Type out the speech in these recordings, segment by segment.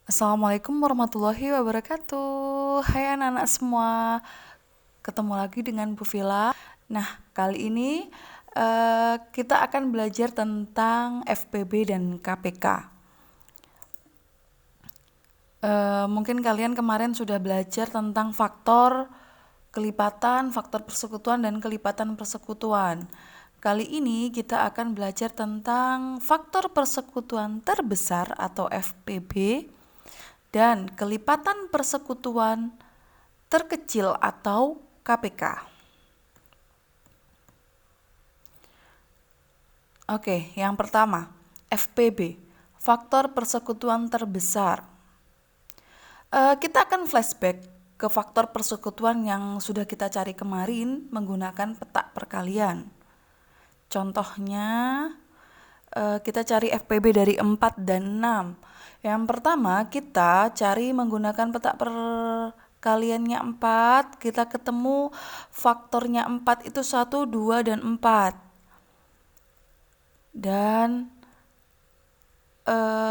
Assalamualaikum warahmatullahi wabarakatuh. Hai anak-anak semua, ketemu lagi dengan Bu Vila. Nah, kali ini kita akan belajar tentang FPB dan KPK. Mungkin kalian kemarin sudah belajar tentang faktor kelipatan, faktor persekutuan, dan kelipatan persekutuan. Kali ini kita akan belajar tentang faktor persekutuan terbesar atau FPB dan kelipatan persekutuan terkecil atau KPK. Oke, yang pertama, FPB, faktor persekutuan terbesar. Kita akan flashback ke faktor persekutuan yang sudah kita cari kemarin menggunakan peta perkalian. Contohnya, kita cari FPB dari 4 dan 6. Yang pertama, kita cari menggunakan peta perkaliannya 4. Kita ketemu faktornya 4 itu 1, 2, dan 4. Dan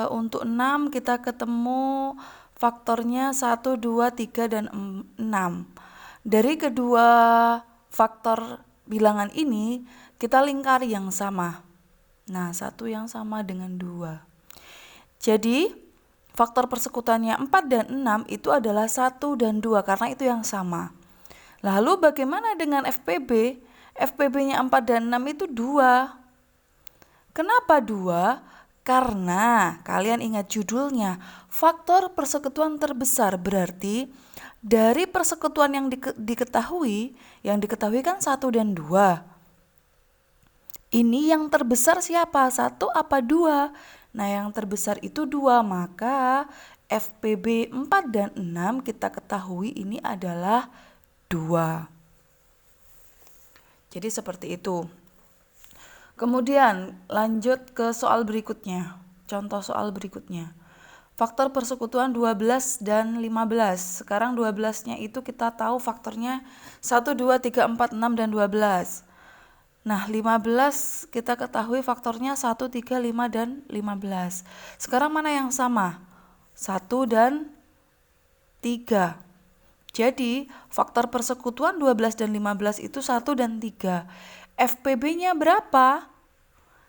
untuk 6 kita ketemu faktornya 1, 2, 3, dan 6. Dari kedua faktor bilangan ini kita lingkari yang sama. Nah, 1 yang sama dengan 2. Jadi, faktor persekutuannya 4 dan 6 itu adalah 1 dan 2 karena itu yang sama. Lalu bagaimana dengan FPB? FPB-nya 4 dan 6 itu 2. Kenapa 2? Karena kalian ingat judulnya, faktor persekutuan terbesar, berarti dari persekutuan yang diketahui kan 1 dan 2. Ini yang terbesar siapa? 1 apa 2? Nah, yang terbesar itu 2, maka FPB 4 dan 6 kita ketahui ini adalah 2. Jadi seperti itu. Kemudian lanjut ke soal berikutnya. Contoh soal berikutnya. Faktor persekutuan 12 dan 15. Sekarang 12-nya itu kita tahu faktornya 1, 2, 3, 4, 6, dan 12. Nah, 15 kita ketahui faktornya 1, 3, 5, dan 15. Sekarang mana yang sama? 1 dan 3. Jadi, faktor persekutuan 12 dan 15 itu 1 dan 3. FPB-nya berapa?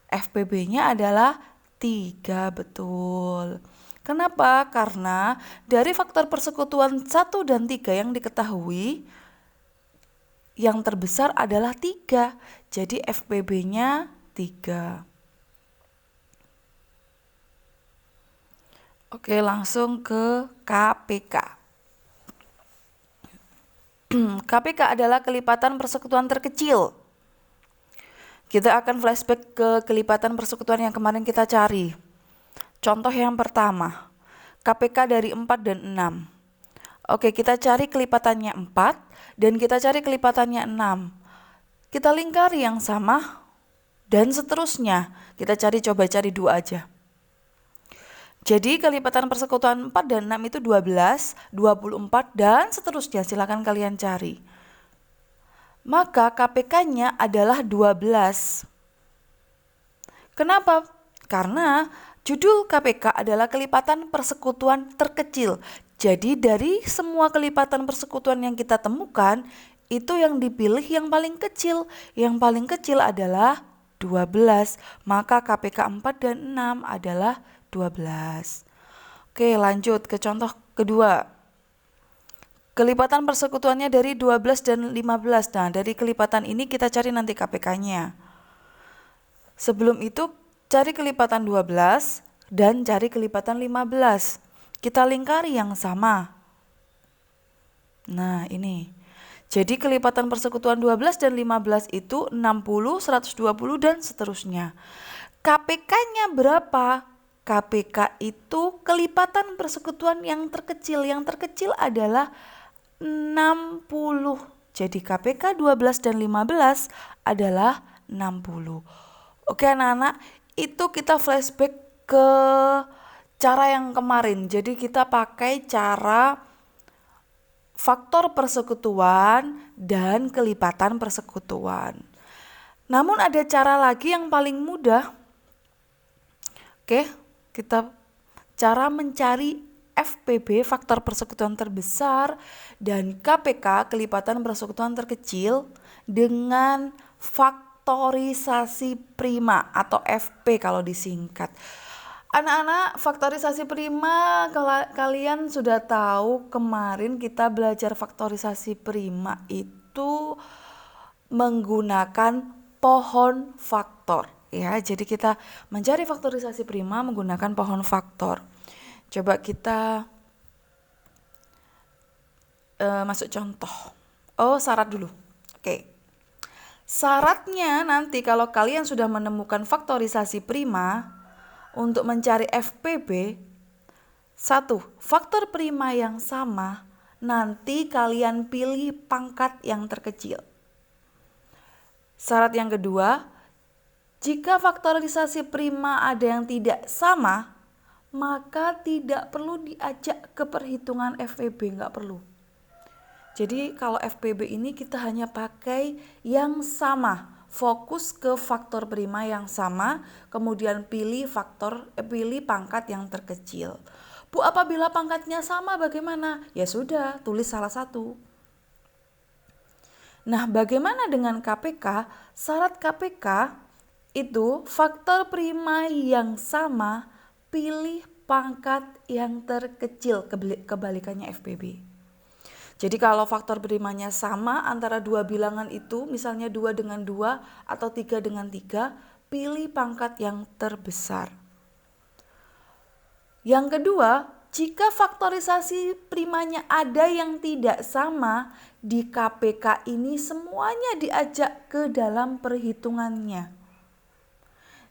FPB-nya adalah 3, betul. Kenapa? Karena dari faktor persekutuan 1 dan 3 yang diketahui, yang terbesar adalah 3. Jadi FPB-nya 3. Oke, langsung ke KPK. KPK adalah kelipatan persekutuan terkecil. Kita akan flashback ke kelipatan persekutuan yang kemarin kita cari. Contoh yang pertama, KPK dari 4 dan 6. Oke, kita cari kelipatannya 4 dan kita cari kelipatannya 6. Kita lingkari yang sama dan seterusnya. Kita coba cari 2 aja. Jadi kelipatan persekutuan 4 dan 6 itu 12, 24, dan seterusnya. Silakan kalian cari. Maka KPK-nya adalah 12. Kenapa? Karena judul KPK adalah kelipatan persekutuan terkecil. Jadi dari semua kelipatan persekutuan yang kita temukan, itu yang dipilih yang paling kecil. Yang paling kecil adalah 12. Maka KPK 4 dan 6 adalah 12. Oke, lanjut ke contoh kedua. Kelipatan persekutuannya dari 12 dan 15. Nah, dari kelipatan ini kita cari nanti KPK-nya. Sebelum itu, cari kelipatan 12 dan cari kelipatan 15. Kita lingkari yang sama. Nah, ini. Jadi kelipatan persekutuan 12 dan 15 itu 60, 120, dan seterusnya. KPK-nya berapa? KPK itu kelipatan persekutuan yang terkecil. Yang terkecil adalah 60. Jadi KPK 12 dan 15 adalah 60. Oke anak-anak, itu kita flashback ke cara yang kemarin. Jadi kita pakai cara faktor persekutuan dan kelipatan persekutuan. Namun ada cara lagi yang paling mudah. Oke, kita cara mencari FPB faktor persekutuan terbesar dan KPK kelipatan persekutuan terkecil dengan faktorisasi prima atau FP kalau disingkat. Anak-anak, faktorisasi prima kalian sudah tahu, kemarin kita belajar faktorisasi prima itu menggunakan pohon faktor ya. Jadi kita mencari faktorisasi prima menggunakan pohon faktor. Coba kita masuk contoh. Syarat dulu. Oke. Syaratnya nanti kalau kalian sudah menemukan faktorisasi prima untuk mencari FPB, 1. Faktor prima yang sama, nanti kalian pilih pangkat yang terkecil. Syarat yang kedua, jika faktorisasi prima ada yang tidak sama, maka tidak perlu diajak ke perhitungan FPB, nggak perlu. Jadi kalau FPB ini kita hanya pakai yang sama, fokus ke faktor prima yang sama, kemudian pilih pangkat yang terkecil. Bu, apabila pangkatnya sama bagaimana? Ya sudah, tulis salah satu. Nah, bagaimana dengan KPK? Syarat KPK itu faktor prima yang sama, pilih pangkat yang terkecil, kebalikannya FPB. Jadi kalau faktor primanya sama antara dua bilangan itu, misalnya 2 dengan 2 atau 3 dengan 3, pilih pangkat yang terbesar. Yang kedua, jika faktorisasi primanya ada yang tidak sama, di KPK ini semuanya diajak ke dalam perhitungannya.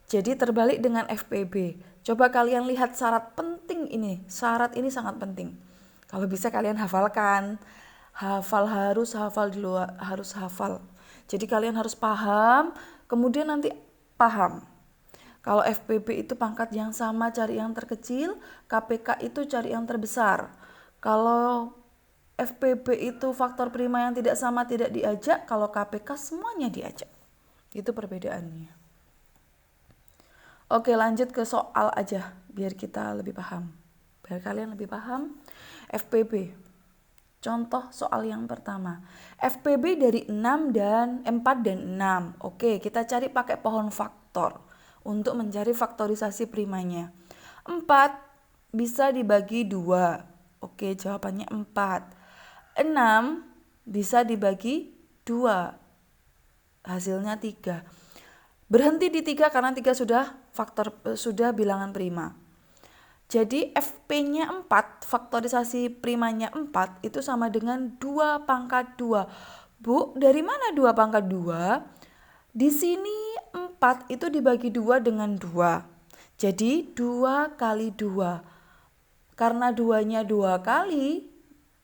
Jadi terbalik dengan FPB. Coba kalian lihat syarat penting ini. Syarat ini sangat penting. Kalau bisa kalian hafalkan. Harus hafal. Jadi kalian harus paham, kemudian nanti paham. Kalau FPB itu pangkat yang sama cari yang terkecil, KPK itu cari yang terbesar. Kalau FPB itu faktor prima yang tidak sama tidak diajak, kalau KPK semuanya diajak. Itu perbedaannya. Oke, lanjut ke soal aja biar kita lebih paham. Biar kalian lebih paham. FPB. Contoh soal yang pertama. FPB dari 4 dan 6. Oke, kita cari pakai pohon faktor untuk mencari faktorisasi primanya. 4 bisa dibagi 2. Oke, jawabannya 4. 6 bisa dibagi 2. Hasilnya 3. Berhenti di 3 karena 3 sudah bilangan prima. Jadi FP-nya 4, faktorisasi primanya 4 itu sama dengan 2 pangkat 2. Bu, dari mana 2 pangkat 2? Di sini 4 itu dibagi 2 dengan 2. Jadi 2 kali 2. Karena 2-nya 2 kali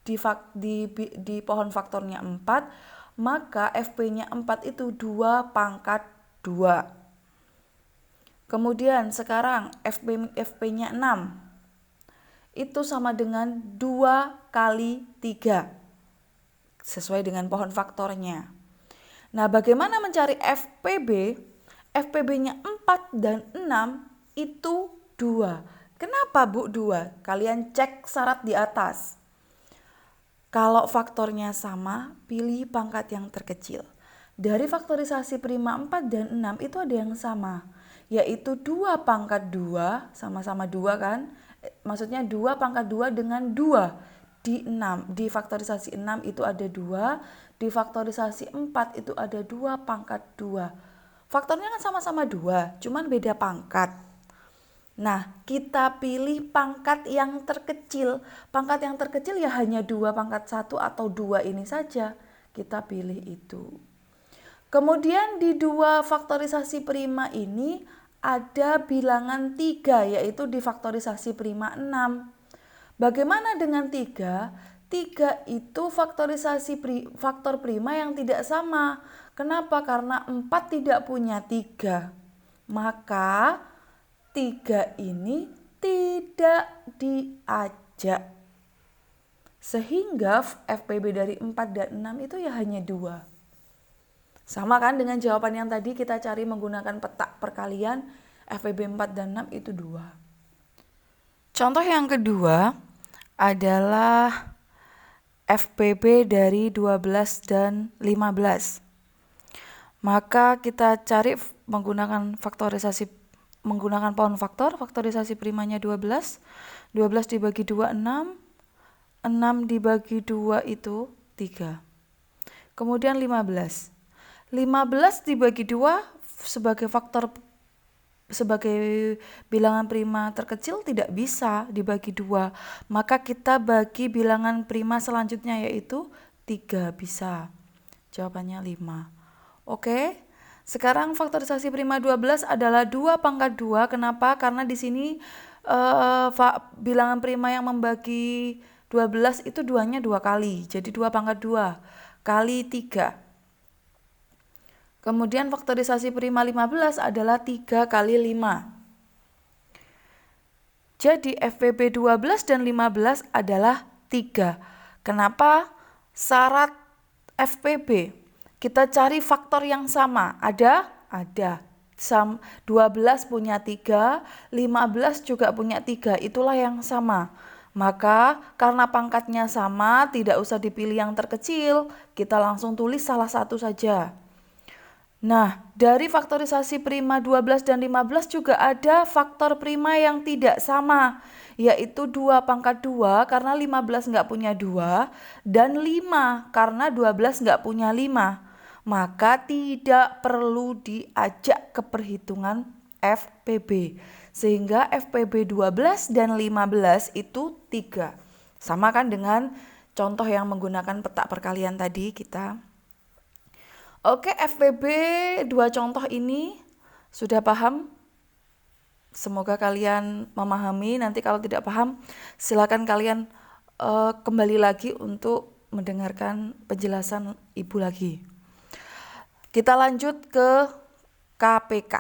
di pohon faktornya 4, maka FP-nya 4 itu 2 pangkat 2. Kemudian sekarang FP-nya 6. Itu sama dengan 2 kali 3. Sesuai dengan pohon faktornya. Nah, bagaimana mencari FPB? FPB-nya 4 dan 6 itu 2. Kenapa Bu 2? Kalian cek syarat di atas. Kalau faktornya sama, pilih pangkat yang terkecil. Dari faktorisasi prima 4 dan 6 itu ada yang sama, yaitu 2 pangkat 2, sama-sama 2 kan? Maksudnya 2 pangkat 2 dengan 2 di 6. Di faktorisasi 6 itu ada 2, di faktorisasi 4 itu ada 2 pangkat 2. Faktornya kan sama-sama 2, cuman beda pangkat. Nah, kita pilih pangkat yang terkecil. Pangkat yang terkecil ya hanya 2 pangkat 1 atau 2 ini saja. Kita pilih itu. Kemudian di 2 faktorisasi prima ini ada bilangan 3, yaitu di faktorisasi prima 6. Bagaimana dengan 3? 3 itu faktor prima yang tidak sama. Kenapa? Karena 4 tidak punya 3. Maka 3 ini tidak diajak. Sehingga FPB dari 4 dan 6 itu ya hanya 2. Sama kan dengan jawaban yang tadi kita cari menggunakan peta perkalian, FPB 4 dan 6 itu 2. Contoh yang kedua, adalah FPB dari 12 dan 15. Maka kita cari menggunakan pohon faktor, faktorisasi primanya 12. 12 dibagi 2, 6. 6 dibagi 2 itu 3. Kemudian 15. 15 dibagi 2 sebagai bilangan prima terkecil tidak bisa dibagi 2. Maka kita bagi bilangan prima selanjutnya yaitu 3 bisa. Jawabannya 5. Oke. Sekarang faktorisasi prima 12 adalah 2 pangkat 2. Kenapa? Karena di sini bilangan prima yang membagi 12 itu 2-nya 2 kali. Jadi 2 pangkat 2 kali 3. Kemudian faktorisasi prima 15 adalah 3 kali 5. Jadi FPB 12 dan 15 adalah 3. Kenapa? Syarat FPB. Kita cari faktor yang sama. Ada? Ada. 12 punya 3, 15 juga punya 3. Itulah yang sama. Maka karena pangkatnya sama, tidak usah dipilih yang terkecil. Kita langsung tulis salah satu saja. Nah, dari faktorisasi prima 12 dan 15 juga ada faktor prima yang tidak sama, yaitu 2 pangkat 2 karena 15 nggak punya 2, dan 5 karena 12 nggak punya 5. Maka tidak perlu diajak ke perhitungan FPB. Sehingga FPB 12 dan 15 itu 3. Sama kan dengan contoh yang menggunakan petak perkalian tadi kita. Oke, FPB 2 contoh ini sudah paham? Semoga kalian memahami. Nanti kalau tidak paham, silakan kalian kembali lagi untuk mendengarkan penjelasan Ibu lagi. Kita lanjut ke KPK.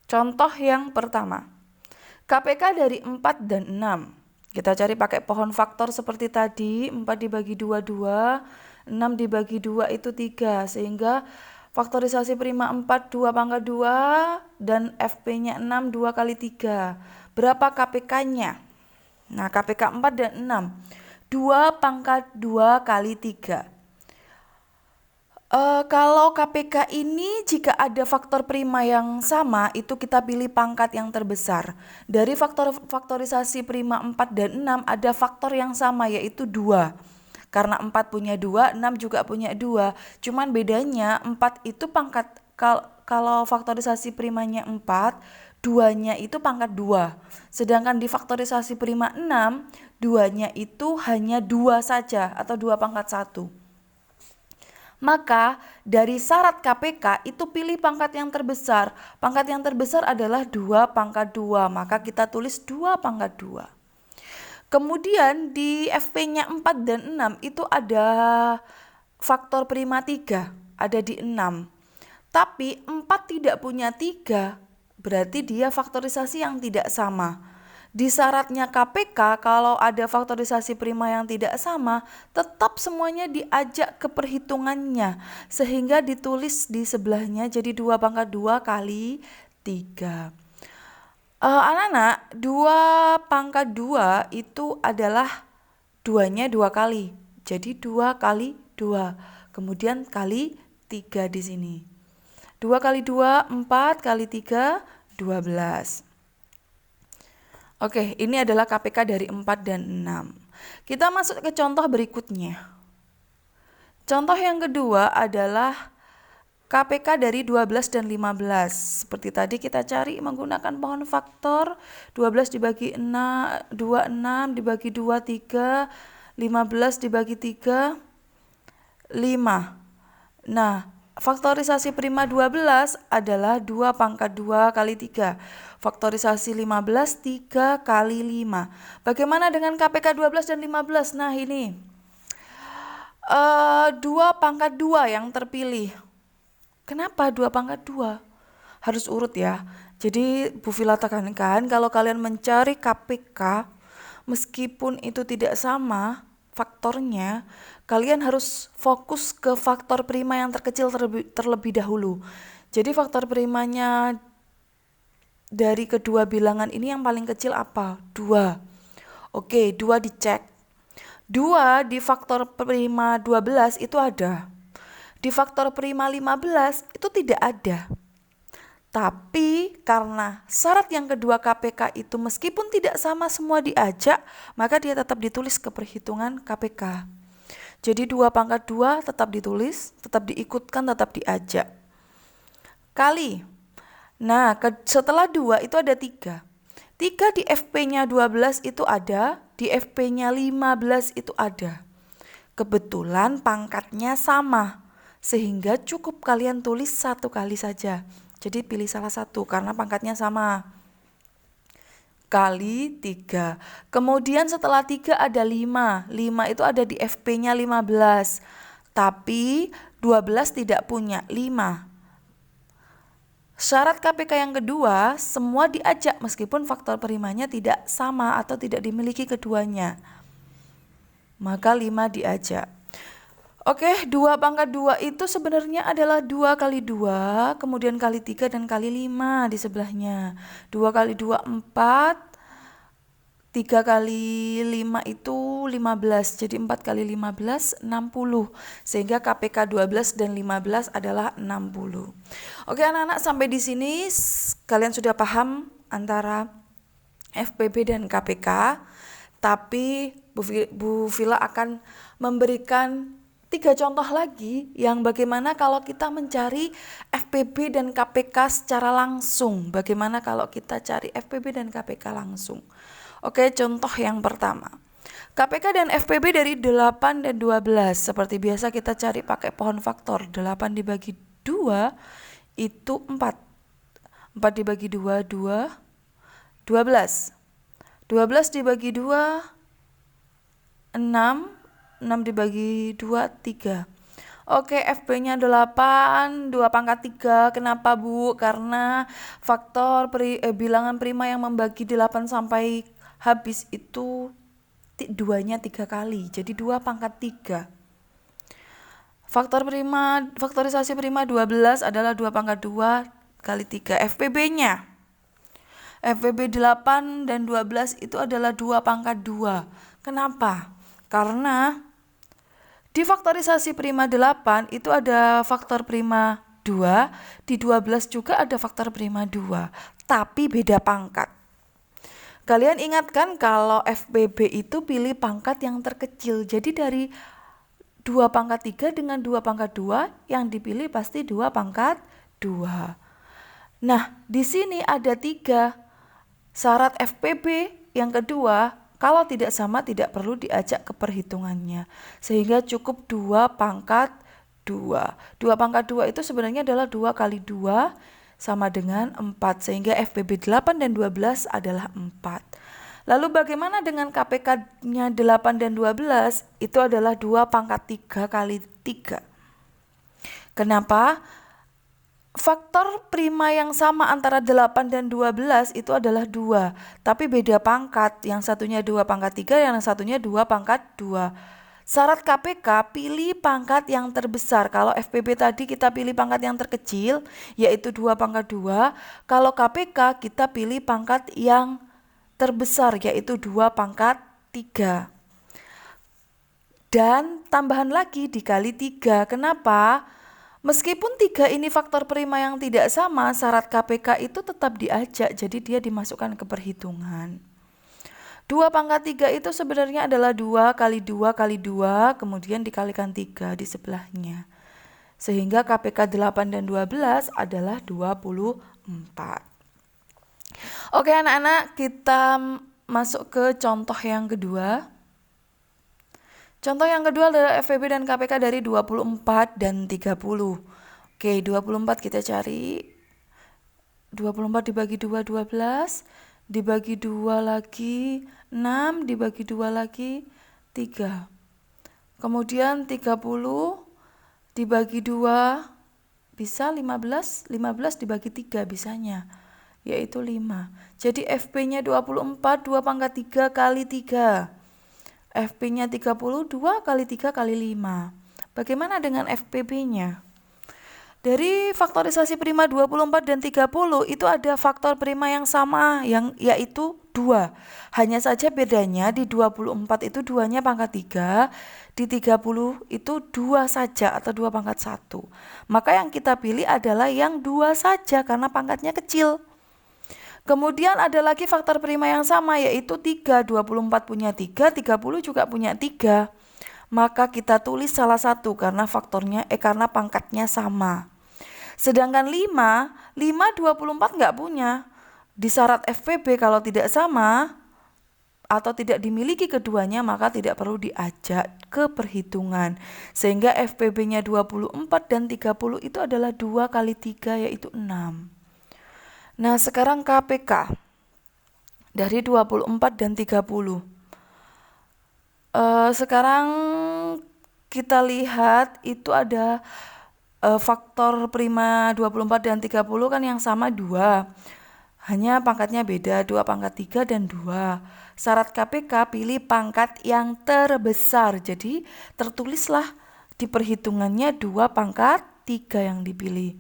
Contoh yang pertama. KPK dari 4 dan 6. Kita cari pakai pohon faktor seperti tadi. 4 dibagi 2, 2. 6 dibagi 2 itu 3. Sehingga faktorisasi prima 4, 2 pangkat 2. Dan FP-nya 6, 2 kali 3. Berapa KPK-nya? Nah, KPK 4 dan 6. 2 pangkat 2 kali 3. Kalau KPK ini jika ada faktor prima yang sama, itu kita pilih pangkat yang terbesar. Dari faktorisasi prima 4 dan 6 ada faktor yang sama yaitu 2. Karena 4 punya 2, 6 juga punya 2. Cuman bedanya 4 itu pangkat, kalau faktorisasi primanya 4, 2-nya itu pangkat 2. Sedangkan di faktorisasi prima 6, 2-nya itu hanya 2 saja atau 2 pangkat 1. Maka dari syarat KPK itu pilih pangkat yang terbesar. Pangkat yang terbesar adalah 2 pangkat 2. Maka kita tulis 2 pangkat 2. Kemudian di FP-nya 4 dan 6 itu ada faktor prima 3. Ada di 6. Tapi 4 tidak punya 3. Berarti dia faktorisasi yang tidak sama. Di syaratnya KPK kalau ada faktorisasi prima yang tidak sama, tetap semuanya diajak ke perhitungannya. Sehingga ditulis di sebelahnya jadi 2 pangkat 2 kali 3. Anak-anak, 2 pangkat 2 itu adalah 2-nya 2 kali. Jadi 2 kali 2. Kemudian kali 3 di sini. 2 kali 2, 4 kali 3, 12. Oke, ini adalah KPK dari 4 dan 6. Kita masuk ke contoh berikutnya. Contoh yang kedua adalah KPK dari 12 dan 15. Seperti tadi kita cari menggunakan pohon faktor. 12 dibagi 6, 2, 6 dibagi 2, 3. 15 dibagi 3, 5. Nah, faktorisasi prima 12 adalah 2 pangkat 2 kali 3. Faktorisasi 15, 3 kali 5. Bagaimana dengan KPK 12 dan 15? Nah ini 2 pangkat 2 yang terpilih. Kenapa 2 pangkat 2? Harus urut ya. Jadi Bu Vila tekankan kalau kalian mencari KPK, meskipun itu tidak sama faktornya, kalian harus fokus ke faktor prima yang terkecil terlebih dahulu. Jadi faktor primanya dari kedua bilangan ini yang paling kecil apa? 2. Oke, 2 dicek. 2 di faktor prima 12 itu ada. Di faktor prima 15 itu tidak ada. Tapi karena syarat yang kedua KPK itu meskipun tidak sama semua diajak, maka dia tetap ditulis ke perhitungan KPK. Jadi 2 pangkat 2 tetap ditulis, tetap diikutkan, tetap diajak. Kali. Nah, setelah 2 itu ada 3. 3 di FP-nya 12 itu ada, di FP-nya 15 itu ada. Kebetulan pangkatnya sama, sehingga cukup kalian tulis 1 kali saja. Jadi pilih salah satu karena pangkatnya sama. Kali 3. Kemudian setelah 3 ada 5. 5 itu ada di FP-nya 15. Tapi 12 tidak punya 5. Syarat KPK yang kedua, semua diajak meskipun faktor primanya tidak sama atau tidak dimiliki keduanya. Maka 5 diajak. Oke, 2 pangkat 2 itu sebenarnya adalah 2 kali 2, kemudian kali 3 dan kali 5 di sebelahnya. 2 kali 2, 4. 3 kali 5 itu 15, jadi 4 kali 15, 60. Sehingga KPK 12 dan 15 adalah 60. Oke anak-anak, sampai di sini kalian sudah paham antara FPB dan KPK. Tapi Bu Vila akan memberikan 3 contoh lagi yang bagaimana kalau kita mencari FPB dan KPK secara langsung. Bagaimana kalau kita cari FPB dan KPK langsung. Oke, contoh yang pertama. KPK dan FPB dari 8 dan 12. Seperti biasa kita cari pakai pohon faktor. 8 dibagi 2 itu 4. 4 dibagi 2, 2. 12. 12 dibagi 2, 6. 6 dibagi 2, 3. Oke, FP-nya 8, 2 pangkat 3. Kenapa Bu? Karena faktor bilangan prima yang membagi 8 sampai habis itu 2-nya 3 kali. Jadi 2 pangkat 3. Faktorisasi prima 12 adalah 2 pangkat 2 kali 3. FPB-nya. FPB 8 dan 12 itu adalah 2 pangkat 2. Kenapa? Karena di faktorisasi prima 8 itu ada faktor prima 2, di 12 juga ada faktor prima 2, tapi beda pangkat. Kalian ingatkan kalau FPB itu pilih pangkat yang terkecil. Jadi dari 2 pangkat 3 dengan 2 pangkat 2 yang dipilih pasti 2 pangkat 2. Nah, di sini ada 3 syarat FPB. Yang kedua, kalau tidak sama tidak perlu diajak ke perhitungannya. Sehingga cukup 2 pangkat 2. 2 pangkat 2 itu sebenarnya adalah 2 kali 2 sama dengan 4. Sehingga FPB 8 dan 12 adalah 4. Lalu bagaimana dengan KPK-nya 8 dan 12? Itu adalah 2 pangkat 3 kali 3. Kenapa? Faktor prima yang sama antara 8 dan 12 itu adalah 2. Tapi beda pangkat. Yang satunya 2 pangkat 3, yang satunya 2 pangkat 2. Syarat KPK pilih pangkat yang terbesar. Kalau FPB tadi kita pilih pangkat yang terkecil, yaitu 2 pangkat 2. Kalau KPK kita pilih pangkat yang terbesar, yaitu 2 pangkat 3. Dan tambahan lagi dikali 3. Kenapa? Meskipun 3 ini faktor prima yang tidak sama, syarat KPK itu tetap diajak, jadi dia dimasukkan ke perhitungan. 2 pangkat 3 itu sebenarnya adalah 2 kali 2 kali 2, kemudian dikalikan 3 di sebelahnya. Sehingga KPK 8 dan 12 adalah 24. Oke anak-anak, kita masuk ke contoh yang kedua. Contoh yang kedua adalah FPB dan KPK dari 24 dan 30. Oke, 24 kita cari. 24 dibagi 2, 12. Dibagi 2 lagi 6, dibagi 2 lagi 3. Kemudian 30 dibagi 2 bisa 15, 15 dibagi 3 bisanya, yaitu 5. Jadi FP-nya 24, 2 pangkat 3 kali 3. FP-nya 30, 2 kali 3 kali 5. Bagaimana dengan FPB-nya? Dari faktorisasi prima 24 dan 30 itu ada faktor prima yang sama yaitu 2. Hanya saja bedanya di 24 itu 2-nya pangkat 3, di 30 itu 2 saja atau 2 pangkat 1. Maka yang kita pilih adalah yang 2 saja karena pangkatnya kecil. Kemudian ada lagi faktor prima yang sama yaitu 3. 24 punya 3, 30 juga punya 3. Maka kita tulis salah satu karena karena pangkatnya sama. Sedangkan 5 24 nggak punya. Di syarat FPB kalau tidak sama atau tidak dimiliki keduanya maka tidak perlu diajak ke perhitungan. Sehingga FPB-nya 24 dan 30 itu adalah 2 kali 3 yaitu 6. Nah sekarang KPK dari 24 dan 30. Sekarang kita lihat itu ada faktor prima 24 dan 30 kan yang sama 2. Hanya pangkatnya beda, 2 pangkat 3 dan 2. Syarat KPK pilih pangkat yang terbesar. Jadi tertulislah di perhitungannya 2 pangkat 3 yang dipilih.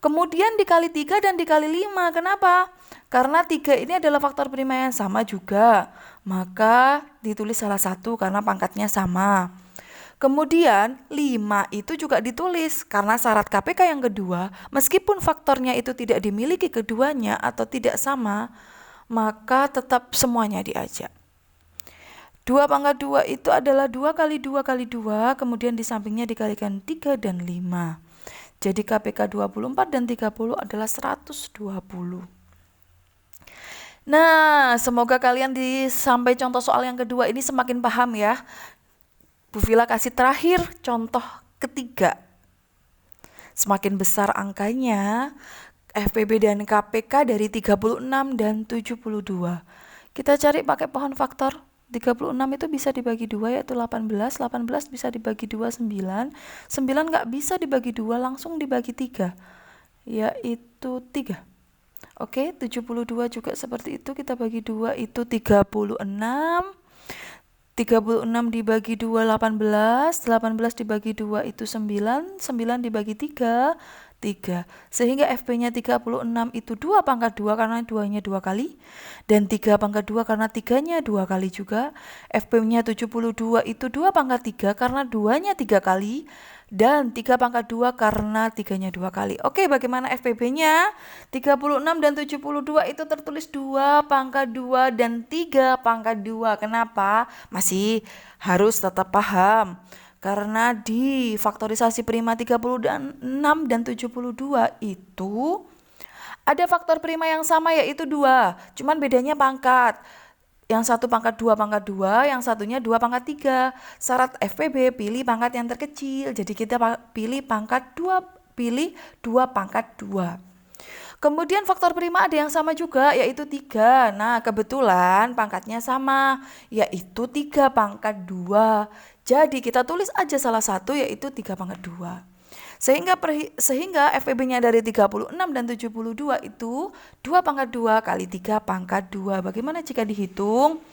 Kemudian dikali 3 dan dikali 5. Kenapa? Karena 3 ini adalah faktor prima yang sama juga. Maka ditulis salah satu karena pangkatnya sama. Kemudian 5 itu juga ditulis karena syarat KPK yang kedua, meskipun faktornya itu tidak dimiliki keduanya atau tidak sama, maka tetap semuanya diajak. 2 pangkat 2 itu adalah 2 kali 2 kali 2, kemudian di sampingnya dikalikan 3 dan 5. Jadi KPK 24 dan 30 adalah 120. Nah, semoga kalian sampai contoh soal yang kedua ini semakin paham ya. Bu Vila kasih terakhir contoh ketiga. Semakin besar angkanya, FPB dan KPK dari 36 dan 72. Kita cari pakai pohon faktor. 36 itu bisa dibagi 2 yaitu 18. 18 bisa dibagi 2, 9. 9 nggak bisa dibagi 2, langsung dibagi 3. Yaitu 3. Oke, 72 juga seperti itu. Kita bagi 2 itu 36. 36 dibagi 2 18, 18 dibagi 2 itu 9, 9 dibagi 3, 3. Sehingga FP-nya 36 itu 2 pangkat 2 karena 2-nya 2 kali. Dan 3 pangkat 2 karena 3-nya 2 kali juga. FP-nya 72 itu 2 pangkat 3 karena 2-nya 3 kali. Dan 3 pangkat 2 karena 3-nya 2 kali. Oke, bagaimana FPB-nya? 36 dan 72 itu tertulis 2 pangkat 2 dan 3 pangkat 2. Kenapa? Masih harus tetap paham. Karena di faktorisasi prima 36 dan 72 itu ada faktor prima yang sama yaitu 2. Cuman bedanya pangkat. Yang satu pangkat 2 pangkat 2, yang satunya 2 pangkat 3. Syarat FPB pilih pangkat yang terkecil. Jadi kita pilih pangkat 2, pilih 2 pangkat 2. Kemudian faktor prima ada yang sama juga yaitu 3. Nah, kebetulan pangkatnya sama yaitu 3 pangkat 2. Jadi kita tulis aja salah satu yaitu 3 pangkat 2. Sehingga FPB-nya dari 36 dan 72 itu 2 pangkat 2 kali 3 pangkat 2. Bagaimana jika dihitung?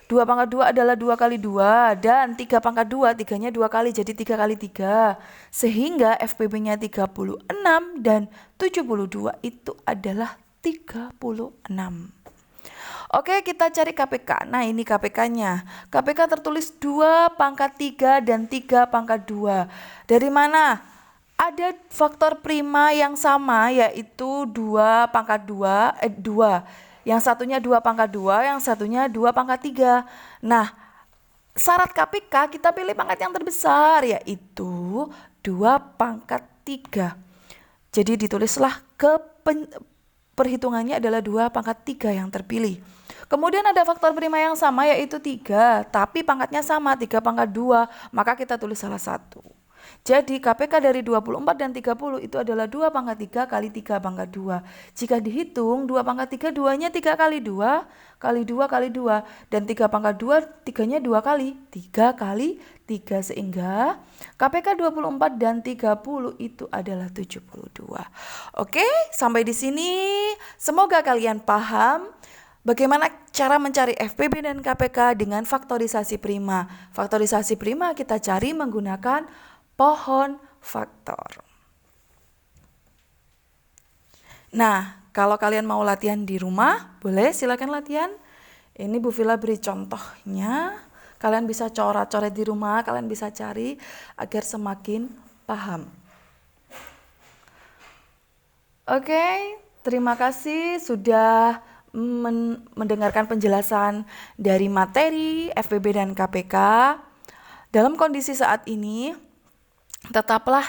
2 pangkat 2 adalah 2 kali 2 dan 3 pangkat 2, 3-nya 2 kali jadi 3 kali 3. Sehingga FPB-nya 36 dan 72 itu adalah 36. Oke, kita cari KPK. Nah, ini KPK-nya. KPK tertulis 2 pangkat 3 dan 3 pangkat 2. Dari mana? Ada faktor prima yang sama yaitu 2 pangkat 2, 2. Yang satunya 2 pangkat 2, yang satunya 2 pangkat 3. Nah, syarat KPK kita pilih pangkat yang terbesar yaitu 2 pangkat 3. Jadi ditulislah perhitungannya adalah 2 pangkat 3 yang terpilih. Kemudian ada faktor prima yang sama yaitu 3, tapi pangkatnya sama 3 pangkat 2, maka kita tulis salah satu. Jadi KPK dari 24 dan 30 itu adalah 2 pangkat 3 kali 3 pangkat 2. Jika dihitung 2 pangkat 3 2-nya 3 kali 2 kali 2 kali 2 dan 3 pangkat 2 3-nya 2 kali 3 kali 3 sehingga KPK 24 dan 30 itu adalah 72. Oke, sampai di sini semoga kalian paham bagaimana cara mencari FPB dan KPK dengan faktorisasi prima. Faktorisasi prima kita cari menggunakan pohon faktor. Nah, kalau kalian mau latihan di rumah, boleh silakan latihan. Ini Bu Villa beri contohnya. Kalian bisa coret-coret di rumah, kalian bisa cari agar semakin paham. Oke, terima kasih sudah mendengarkan penjelasan dari materi FPB dan KPK. Dalam kondisi saat ini, tetaplah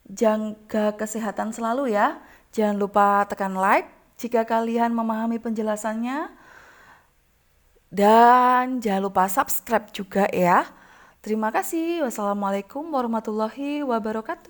jaga kesehatan selalu ya. Jangan lupa tekan like jika kalian memahami penjelasannya. Dan jangan lupa subscribe juga ya. Terima kasih. Wassalamualaikum warahmatullahi wabarakatuh.